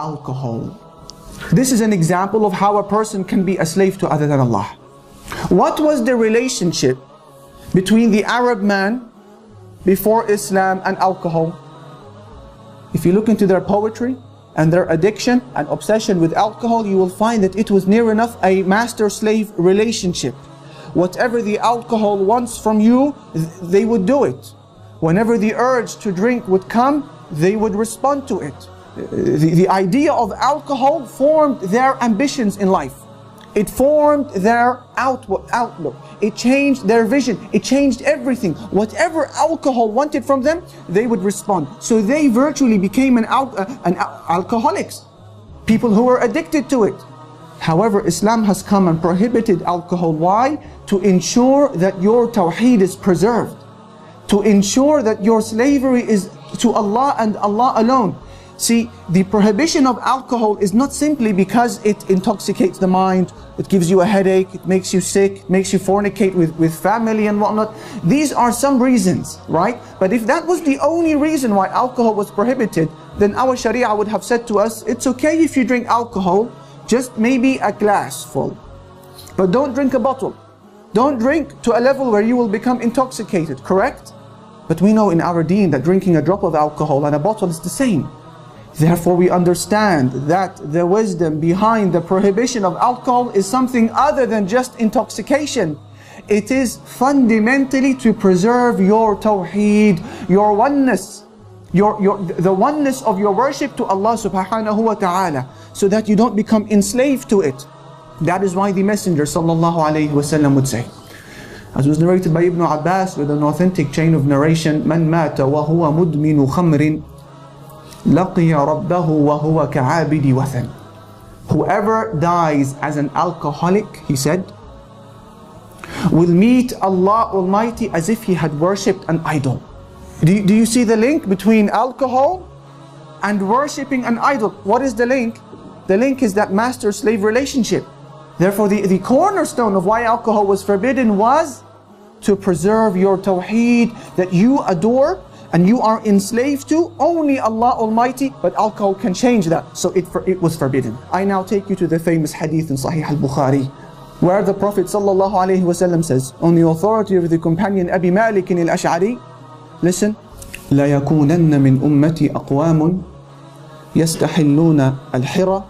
alcohol. This is an example of how a person can be a slave to other than Allah. What was the relationship between the Arab man before Islam and alcohol? If you look into their poetry and their addiction and obsession with alcohol, you will find that it was near enough a master-slave relationship. Whatever the alcohol wants from you, they would do it. Whenever the urge to drink would come, they would respond to it. The idea of alcohol formed their ambitions in life. It formed their outlook. It changed their vision. It changed everything. Whatever alcohol wanted from them, they would respond. So they virtually became alcoholics. People who were addicted to it. However, Islam has come and prohibited alcohol. Why? To ensure that your tawheed is preserved. To ensure that your slavery is to Allah and Allah alone. See, the prohibition of alcohol is not simply because it intoxicates the mind, it gives you a headache, it makes you sick, makes you fornicate with family and whatnot. These are some reasons, right? But if that was the only reason why alcohol was prohibited, then our Sharia would have said to us, it's okay if you drink alcohol, just maybe a glass full. But don't drink a bottle. Don't drink to a level where you will become intoxicated, correct? But we know in our deen that drinking a drop of alcohol and a bottle is the same. Therefore, we understand that the wisdom behind the prohibition of alcohol is something other than just intoxication. It is fundamentally to preserve your tawheed, your oneness, the oneness of your worship to Allah subhanahu wa ta'ala, so that you don't become enslaved to it. That is why the Messenger sallallahu alayhi wasallam would say, as was narrated by Ibn Abbas with an authentic chain of narration, "Man mata wa huwa mudminu khamrin, laqiya rabbahu wa huwa ka'abidi wathan." Whoever dies as an alcoholic, he said, will meet Allah Almighty as if he had worshipped an idol. Do you see the link between alcohol and worshipping an idol? What is the link? The link is that master-slave relationship. Therefore, the cornerstone of why alcohol was forbidden was to preserve your tawheed, that you adore and you are enslaved to only Allah Almighty, but alcohol can change that. So it was forbidden. I now take you to the famous hadith in Sahih al-Bukhari, where the Prophet sallallahu alaihi wasallam says, on the authority of the companion Abi Malik al-Ash'ari, listen, لا يكونن من أمتي أقوام يستحلون الحرى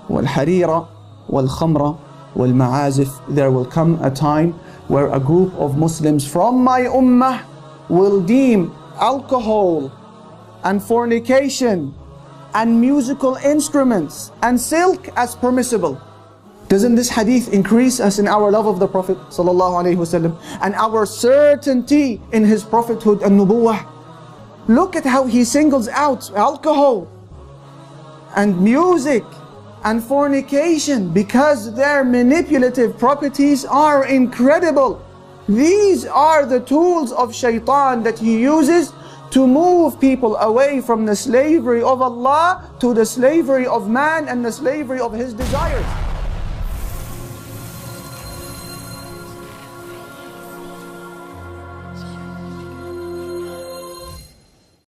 والحرير والخمر والمعازف. There will come a time where a group of Muslims from my ummah will deem alcohol and fornication and musical instruments and silk as permissible. Doesn't this hadith increase us in our love of the Prophet sallallahu alaihi wasallam and our certainty in his prophethood and nubuwah? Look at how he singles out alcohol and music and fornication because their manipulative properties are incredible. These are the tools of shaitan that he uses to move people away from the slavery of Allah to the slavery of man and the slavery of his desires.